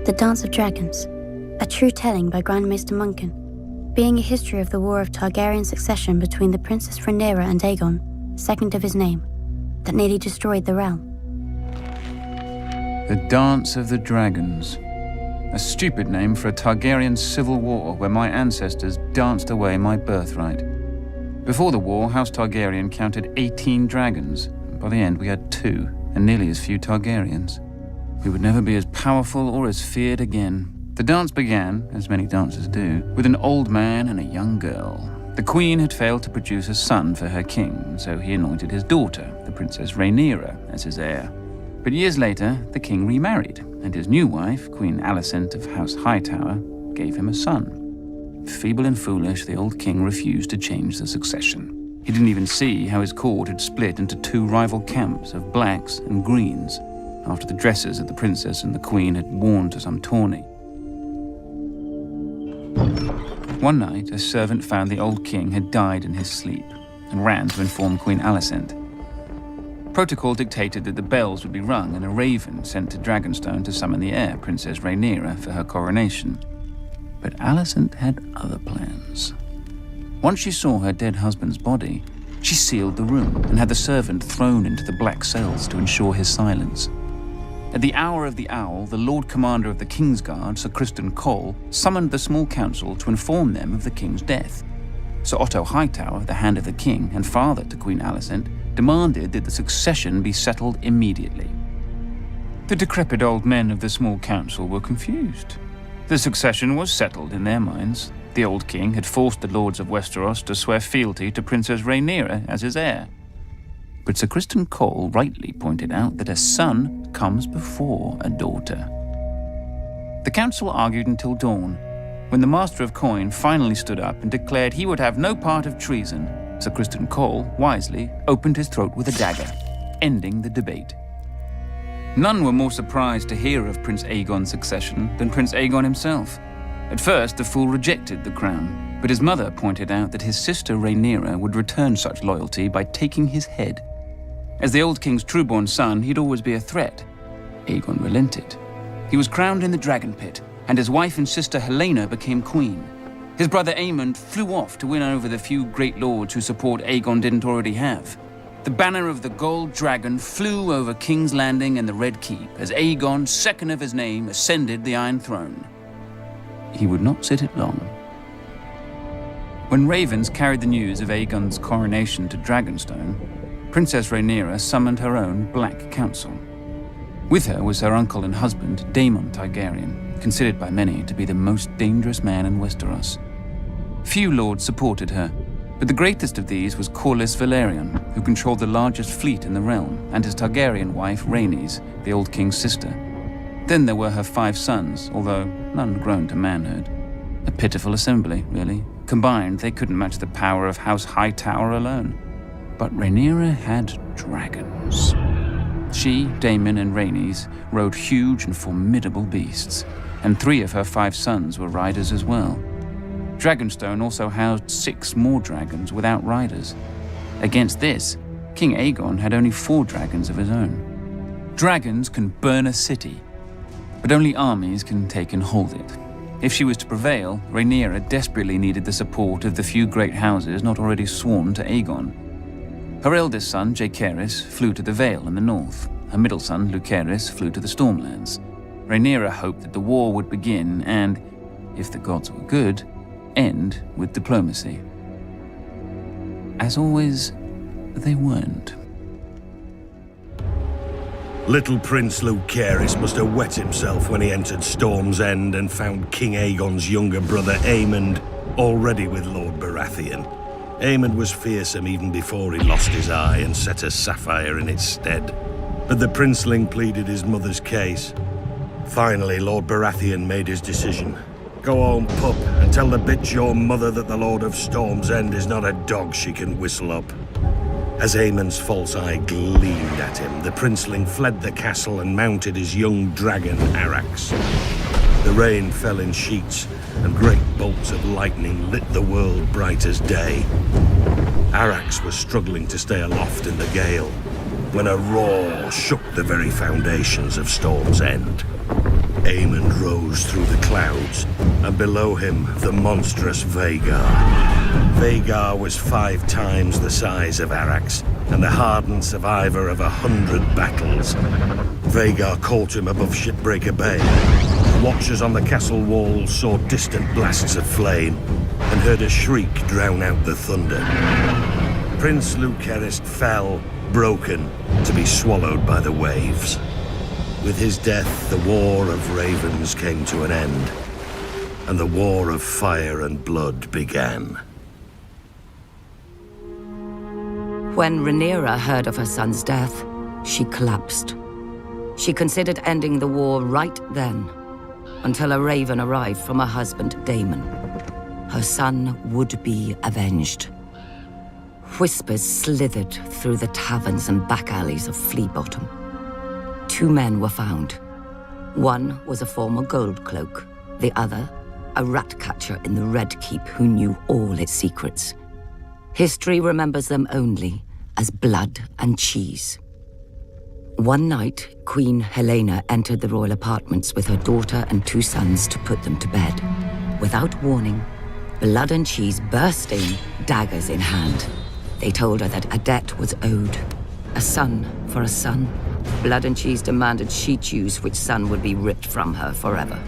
The Dance of Dragons, a true telling by Grandmaster Munkin, being a history of the war of Targaryen succession between the Princess Rhaenyra and Aegon, second of his name, that nearly destroyed the realm. The Dance of the Dragons. A stupid name for a Targaryen civil war where my ancestors danced away my birthright. Before the war, House Targaryen counted 18 dragons. By the end, we had 2, and nearly as few Targaryens. We would never be as powerful or as feared again. The dance began, as many dances do, with an old man and a young girl. The queen had failed to produce a son for her king, so he anointed his daughter, the Princess Rhaenyra, as his heir. But years later, the king remarried, and his new wife, Queen Alicent of House Hightower, gave him a son. Feeble and foolish, the old king refused to change the succession. He didn't even see how his court had split into 2 rival camps of blacks and greens, after the dresses that the princess and the queen had worn to some tourney. One night, a servant found the old king had died in his sleep, and ran to inform Queen Alicent. Protocol dictated that the bells would be rung and a raven sent to Dragonstone to summon the heir, Princess Rhaenyra, for her coronation. But Alicent had other plans. Once she saw her dead husband's body, she sealed the room and had the servant thrown into the black cells to ensure his silence. At the hour of the owl, the Lord Commander of the Kingsguard, Sir Criston Cole, summoned the small council to inform them of the king's death. Sir Otto Hightower, the Hand of the King and father to Queen Alicent, demanded that the succession be settled immediately. The decrepit old men of the small council were confused. The succession was settled in their minds. The old king had forced the lords of Westeros to swear fealty to Princess Rhaenyra as his heir. But Sir Criston Cole rightly pointed out that a son comes before a daughter. The council argued until dawn, when the Master of Coin finally stood up and declared he would have no part of treason. Sir Criston Cole, wisely, opened his throat with a dagger, ending the debate. None were more surprised to hear of Prince Aegon's succession than Prince Aegon himself. At first, the fool rejected the crown, but his mother pointed out that his sister Rhaenyra would return such loyalty by taking his head. As the old king's true-born son, he'd always be a threat. Aegon relented. He was crowned in the Dragon Pit, and his wife and sister Helaena became queen. His brother Aemond flew off to win over the few great lords whose support Aegon didn't already have. The banner of the Gold Dragon flew over King's Landing and the Red Keep as Aegon, second of his name, ascended the Iron Throne. He would not sit it long. When ravens carried the news of Aegon's coronation to Dragonstone, Princess Rhaenyra summoned her own Black Council. With her was her uncle and husband, Daemon Targaryen, considered by many to be the most dangerous man in Westeros. Few lords supported her, but the greatest of these was Corlys Velaryon, who controlled the largest fleet in the realm, and his Targaryen wife, Rhaenys, the old king's sister. Then there were her 5 sons, although none grown to manhood. A pitiful assembly, really. Combined, they couldn't match the power of House Hightower alone. But Rhaenyra had dragons. She, Daemon, and Rhaenys rode huge and formidable beasts, and 3 of her 5 sons were riders as well. Dragonstone also housed 6 more dragons without riders. Against this, King Aegon had only 4 dragons of his own. Dragons can burn a city, but only armies can take and hold it. If she was to prevail, Rhaenyra desperately needed the support of the few great houses not already sworn to Aegon. Her eldest son, Jaehaerys, flew to the Vale in the north. Her middle son, Lucerys, flew to the Stormlands. Rhaenyra hoped that the war would begin and, if the gods were good, end with diplomacy. As always, they weren't. Little Prince Lucerys must have wet himself when he entered Storm's End and found King Aegon's younger brother Aemond already with Lord Baratheon. Aemond was fearsome even before he lost his eye and set a sapphire in its stead. But the princeling pleaded his mother's case. Finally, Lord Baratheon made his decision. Go home, pup, and tell the bitch your mother that the Lord of Storm's End is not a dog she can whistle up. As Aemond's false eye gleamed at him, the princeling fled the castle and mounted his young dragon, Arrax. The rain fell in sheets, and great bolts of lightning lit the world bright as day. Arrax was struggling to stay aloft in the gale, when a roar shook the very foundations of Storm's End. Aemond rose through the clouds, and below him the monstrous Vhagar. Vhagar was 5 times the size of Arrax, and the hardened survivor of 100 battles. Vhagar caught him above Shipbreaker Bay. Watchers on the castle walls saw distant blasts of flame, and heard a shriek drown out the thunder. Prince Lucerys fell, broken, to be swallowed by the waves. With his death, the War of Ravens came to an end, and the War of Fire and Blood began. When Rhaenyra heard of her son's death, she collapsed. She considered ending the war right then, until a raven arrived from her husband, Daemon. Her son would be avenged. Whispers slithered through the taverns and back alleys of Flea Bottom. 2 men were found. One was a former gold cloak, the other, a rat catcher in the Red Keep who knew all its secrets. History remembers them only as blood and cheese. One night, Queen Helena entered the royal apartments with her daughter and 2 sons to put them to bed. Without warning, Blood and Cheese burst in, daggers in hand. They told her that a debt was owed. A son for a son. Blood and Cheese demanded she choose which son would be ripped from her forever.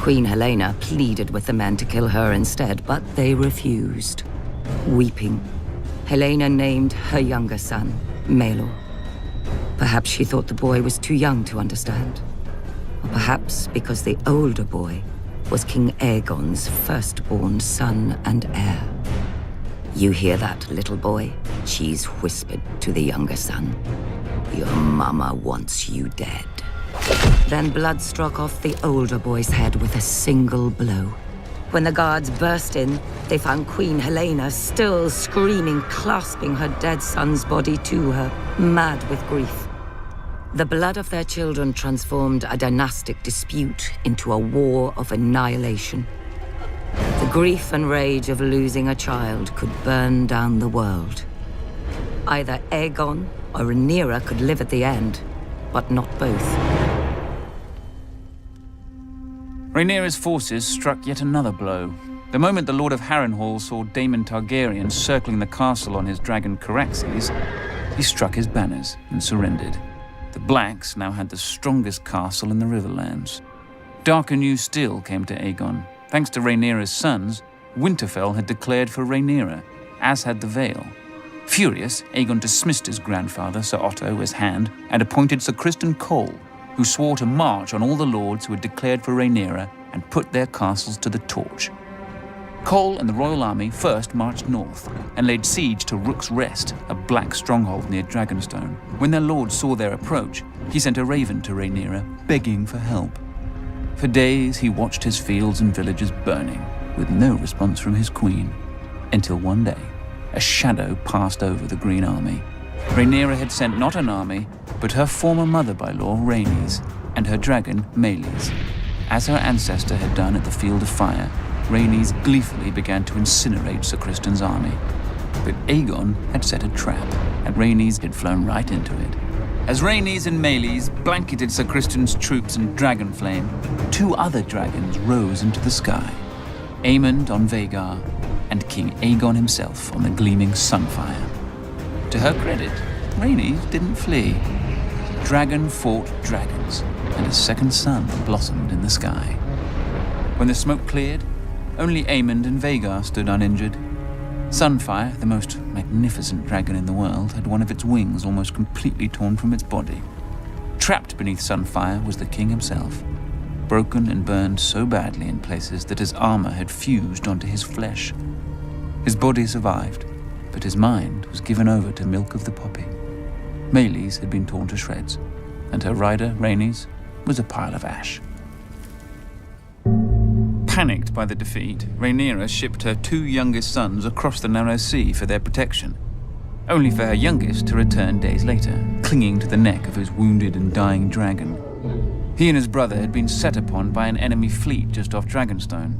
Queen Helena pleaded with the men to kill her instead, but they refused. Weeping, Helena named her younger son, Maelor. Perhaps she thought the boy was too young to understand. Or perhaps because the older boy was King Aegon's firstborn son and heir. "You hear that, little boy?" Cheese whispered to the younger son. "Your mama wants you dead." Then Blood struck off the older boy's head with a single blow. When the guards burst in, they found Queen Helena still screaming, clasping her dead son's body to her, mad with grief. The blood of their children transformed a dynastic dispute into a war of annihilation. The grief and rage of losing a child could burn down the world. Either Aegon or Rhaenyra could live at the end, but not both. Rhaenyra's forces struck yet another blow. The moment the Lord of Harrenhal saw Daemon Targaryen circling the castle on his dragon Caraxes, he struck his banners and surrendered. The Blacks now had the strongest castle in the Riverlands. Darker news still came to Aegon. Thanks to Rhaenyra's sons, Winterfell had declared for Rhaenyra, as had the Vale. Furious, Aegon dismissed his grandfather, Sir Otto, as Hand, and appointed Sir Criston Cole, who swore to march on all the lords who had declared for Rhaenyra and put their castles to the torch. Cole and the royal army first marched north and laid siege to Rook's Rest, a black stronghold near Dragonstone. When their lord saw their approach, he sent a raven to Rhaenyra, begging for help. For days he watched his fields and villages burning, with no response from his queen, until one day, a shadow passed over the Green Army. Rhaenyra had sent not an army, but her former mother-by-law, Rhaenys, and her dragon, Meleys. As her ancestor had done at the Field of Fire, Rhaenys gleefully began to incinerate Sir Criston's army. But Aegon had set a trap, and Rhaenys had flown right into it. As Rhaenys and Meleys blanketed Sir Criston's troops in dragon flame, 2 other dragons rose into the sky. Aemond on Vhagar, and King Aegon himself on the gleaming Sunfire. To her credit, Rhaenys didn't flee. Dragon fought dragons, and a second sun blossomed in the sky. When the smoke cleared, only Aemond and Vhagar stood uninjured. Sunfire, the most magnificent dragon in the world, had one of its wings almost completely torn from its body. Trapped beneath Sunfire was the king himself, broken and burned so badly in places that his armor had fused onto his flesh. His body survived, but his mind was given over to milk of the poppy. Meleys had been torn to shreds, and her rider, Rhaenys, was a pile of ash. Panicked by the defeat, Rhaenyra shipped her 2 youngest sons across the narrow sea for their protection, only for her youngest to return days later, clinging to the neck of his wounded and dying dragon. He and his brother had been set upon by an enemy fleet just off Dragonstone.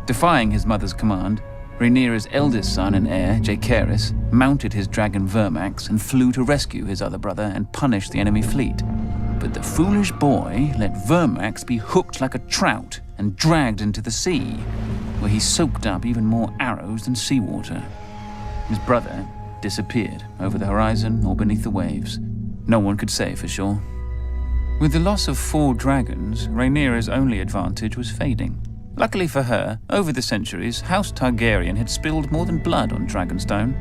Defying his mother's command, Rhaenyra's eldest son and heir, Jaehaerys, mounted his dragon Vermax and flew to rescue his other brother and punish the enemy fleet. But the foolish boy let Vermax be hooked like a trout and dragged into the sea, where he soaked up even more arrows than seawater. His brother disappeared over the horizon or beneath the waves. No one could say for sure. With the loss of 4 dragons, Rhaenyra's only advantage was fading. Luckily for her, over the centuries, House Targaryen had spilled more than blood on Dragonstone.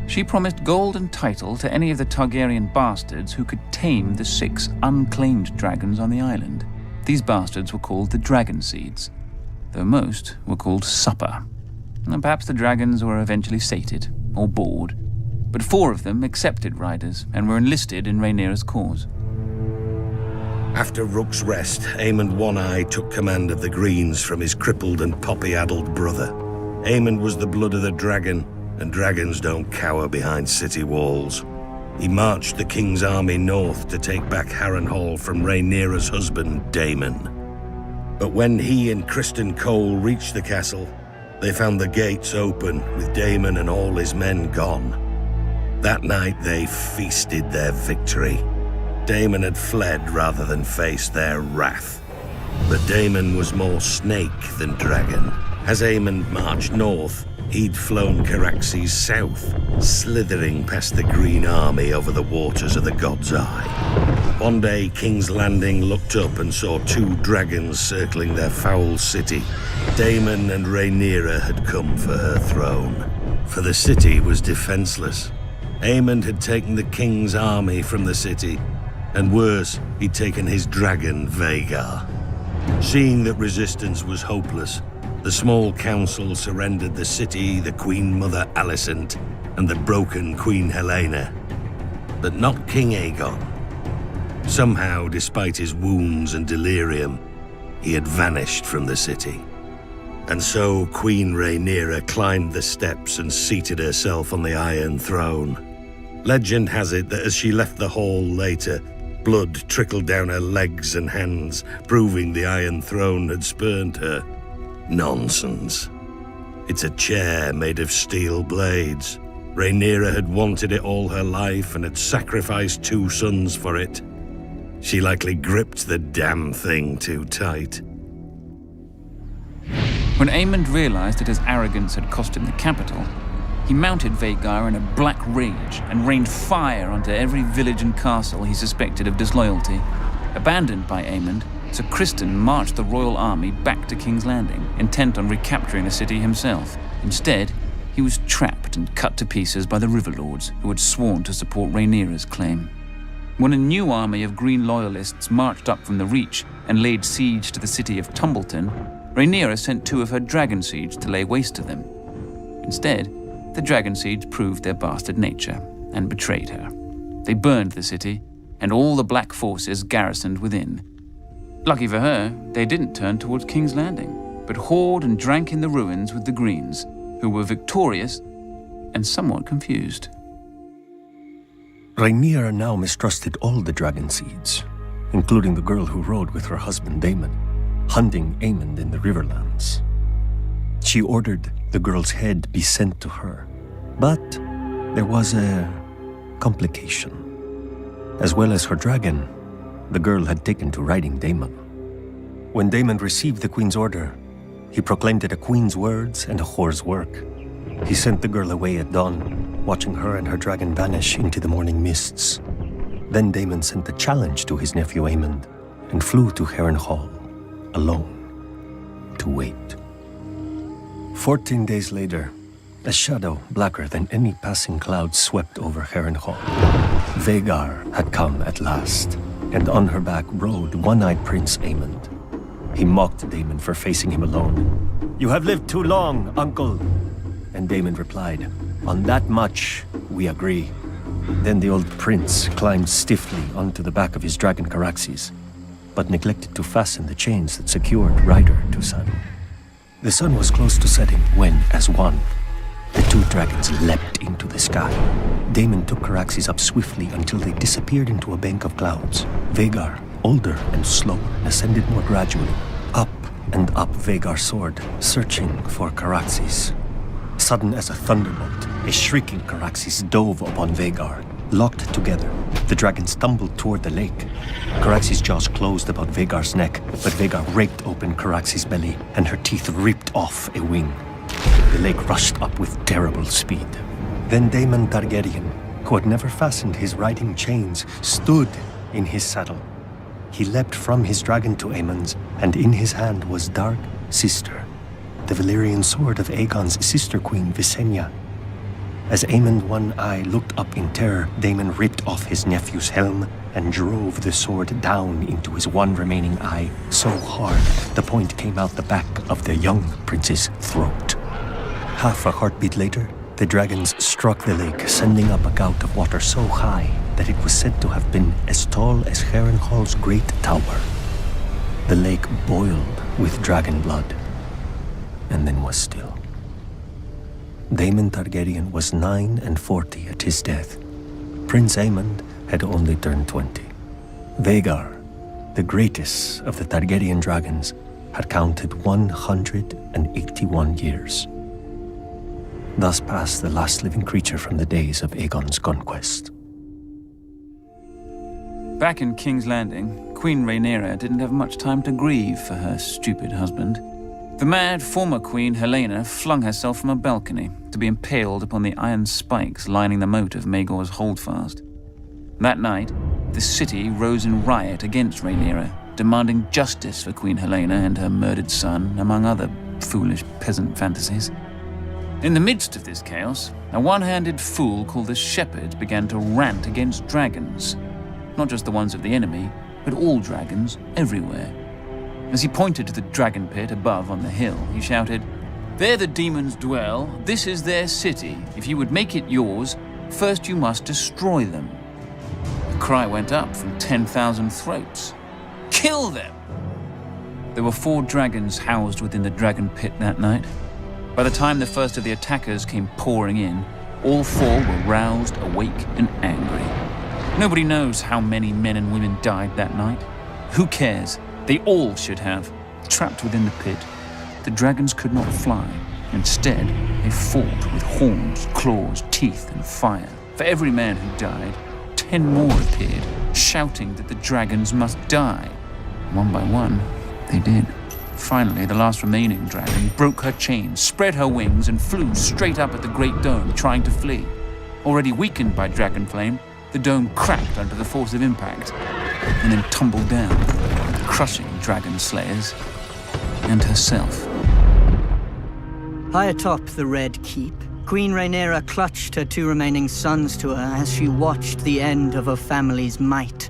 She promised gold and title to any of the Targaryen bastards who could tame the 6 unclaimed dragons on the island. These bastards were called the Dragon Seeds, though most were called Supper. And perhaps the dragons were eventually sated, or bored, but 4 of them accepted riders and were enlisted in Rhaenyra's cause. After Rook's Rest, Aemond One-Eye took command of the Greens from his crippled and poppy-addled brother. Aemond was the blood of the dragon, and dragons don't cower behind city walls. He marched the king's army north to take back Harrenhal from Rhaenyra's husband, Daemon. But when he and Criston Cole reached the castle, they found the gates open, with Daemon and all his men gone. That night they feasted their victory. Daemon had fled rather than face their wrath. But Daemon was more snake than dragon. As Aemond marched north, he'd flown Caraxes south, slithering past the Green Army over the waters of the God's Eye. One day, King's Landing looked up and saw 2 dragons circling their foul city. Daemon and Rhaenyra had come for her throne, for the city was defenseless. Aemond had taken the king's army from the city, and worse, he'd taken his dragon, Vhagar. Seeing that resistance was hopeless, the small council surrendered the city, the Queen Mother Alicent, and the broken Queen Helena. But not King Aegon. Somehow, despite his wounds and delirium, he had vanished from the city. And so Queen Rhaenyra climbed the steps and seated herself on the Iron Throne. Legend has it that as she left the hall later, blood trickled down her legs and hands, proving the Iron Throne had spurned her. Nonsense. It's a chair made of steel blades. Rhaenyra had wanted it all her life and had sacrificed 2 sons for it. She likely gripped the damn thing too tight. When Aemond realized that his arrogance had cost him the capital, he mounted Vhagar in a black rage and rained fire onto every village and castle he suspected of disloyalty. Abandoned by Aemond, Sir Criston marched the royal army back to King's Landing, intent on recapturing the city himself. Instead, he was trapped and cut to pieces by the Riverlords, who had sworn to support Rhaenyra's claim. When a new army of Green Loyalists marched up from the Reach and laid siege to the city of Tumbleton, Rhaenyra sent 2 of her Dragon Seeds to lay waste to them. Instead, the Dragon Seeds proved their bastard nature and betrayed her. They burned the city, and all the Black forces garrisoned within. Lucky for her, they didn't turn towards King's Landing, but whored and drank in the ruins with the Greens, who were victorious and somewhat confused. Rhaenyra now mistrusted all the Dragon Seeds, including the girl who rode with her husband Daemon, hunting Aemond in the Riverlands. She ordered the girl's head be sent to her, but there was a complication. As well as her dragon, the girl had taken to riding Daemon. When Daemon received the queen's order, he proclaimed it a queen's words and a whore's work. He sent the girl away at dawn, watching her and her dragon vanish into the morning mists. Then Daemon sent a challenge to his nephew Aemond and flew to Harrenhal, alone, to wait. 14 days later, a shadow blacker than any passing cloud swept over Harrenhal. Vhagar had come at last, and on her back rode one-eyed Prince Aemond. He mocked Daemon for facing him alone. "You have lived too long, uncle." And Daemon replied, "On that much, we agree." Then the old prince climbed stiffly onto the back of his dragon Caraxes, but neglected to fasten the chains that secured rider to saddle. The sun was close to setting when, as one, the 2 dragons leapt into the sky. Daemon took Caraxes up swiftly until they disappeared into a bank of clouds. Vhagar, older and slower, ascended more gradually. Up and up Vhagar soared, searching for Caraxes. Sudden as a thunderbolt, a shrieking Caraxes dove upon Vhagar. Locked together, the dragons stumbled toward the lake. Caraxes' jaws closed about Vhagar's neck, but Vhagar raked open Caraxes' belly, and her teeth ripped off a wing. The lake rushed up with terrible speed. Then Daemon Targaryen, who had never fastened his riding chains, stood in his saddle. He leapt from his dragon to Aemon's, and in his hand was Dark Sister, the Valyrian sword of Aegon's sister queen Visenya. As Aemon One Eye looked up in terror, Daemon ripped off his nephew's helm and drove the sword down into his one remaining eye so hard the point came out the back of the young prince's throat. Half a heartbeat later, the dragons struck the lake, sending up a gout of water so high that it was said to have been as tall as Harrenhal's great tower. The lake boiled with dragon blood, and then was still. Daemon Targaryen was 49 at his death. Prince Aemond had only turned 20. Vhagar, the greatest of the Targaryen dragons, had counted 181 years. Thus passed the last living creature from the days of Aegon's conquest. Back in King's Landing, Queen Rhaenyra didn't have much time to grieve for her stupid husband. The mad former queen Helaena flung herself from a balcony to be impaled upon the iron spikes lining the moat of Maegor's holdfast. That night, the city rose in riot against Rhaenyra, demanding justice for Queen Helaena and her murdered son, among other foolish peasant fantasies. In the midst of this chaos, a one-handed fool called the Shepherd began to rant against dragons. Not just the ones of the enemy, but all dragons everywhere. As he pointed to the dragon pit above on the hill, he shouted, "There the demons dwell, this is their city. If you would make it yours, first you must destroy them." The cry went up from 10,000 throats. "Kill them!" There were 4 dragons housed within the dragon pit that night. By the time the first of the attackers came pouring in, all 4 were roused, awake, and angry. Nobody knows how many men and women died that night. Who cares? They all should have. Trapped within the pit, the dragons could not fly. Instead, they fought with horns, claws, teeth, and fire. For every man who died, 10 more appeared, shouting that the dragons must die. One by one, they did. Finally, the last remaining dragon broke her chains, spread her wings, and flew straight up at the Great Dome, trying to flee. Already weakened by dragon flame, the dome cracked under the force of impact, and then tumbled down, crushing dragon slayers and herself. High atop the Red Keep, Queen Rhaenyra clutched her 2 remaining sons to her as she watched the end of her family's might,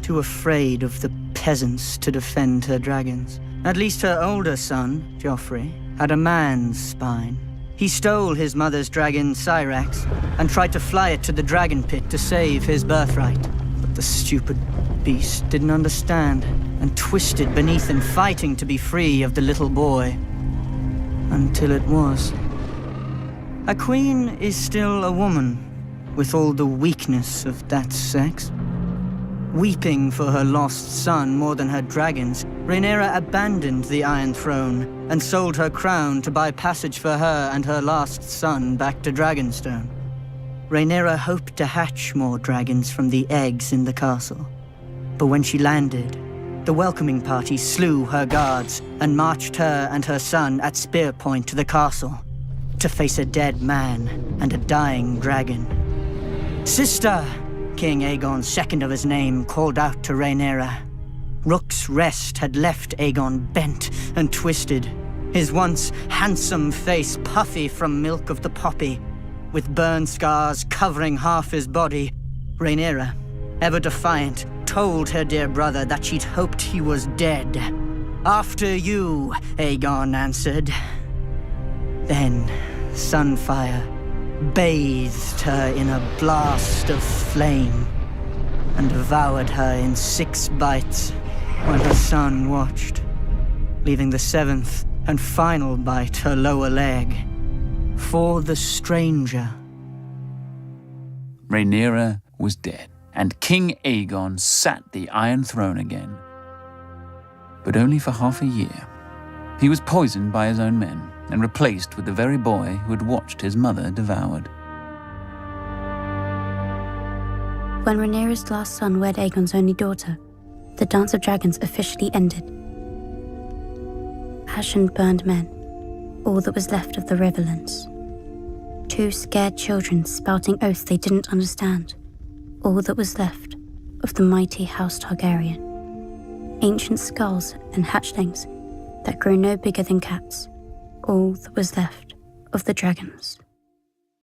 too afraid of the peasants to defend her dragons. At least her older son, Joffrey, had a man's spine. He stole his mother's dragon, Syrax, and tried to fly it to the dragon pit to save his birthright. But the stupid beast didn't understand, and twisted beneath him, fighting to be free of the little boy. Until it was. A queen is still a woman, with all the weakness of that sex. Weeping for her lost son more than her dragons, Rhaenyra abandoned the Iron Throne and sold her crown to buy passage for her and her last son back to Dragonstone. Rhaenyra hoped to hatch more dragons from the eggs in the castle. But when she landed, the welcoming party slew her guards and marched her and her son at spear point to the castle to face a dead man and a dying dragon. "Sister!" King Aegon, second of his name, called out to Rhaenyra. Rook's Rest had left Aegon bent and twisted, his once handsome face puffy from milk of the poppy, with burn scars covering half his body. Rhaenyra, ever defiant, told her dear brother that she'd hoped he was dead. "After you," Aegon answered. Then Sunfire bathed her in a blast of flame and devoured her in 6 bites when her son watched, leaving the 7th and final bite her lower leg for the stranger. Rhaenyra was dead, and King Aegon sat the Iron Throne again. But only for half a year. He was poisoned by his own men and replaced with the very boy who had watched his mother devoured. When Rhaenyra's last son wed Aegon's only daughter, the Dance of Dragons officially ended. Ash and burned men, all that was left of the Riverlands. 2 scared children spouting oaths they didn't understand, all that was left of the mighty House Targaryen. Ancient skulls and hatchlings that grew no bigger than cats, all that was left of the dragons.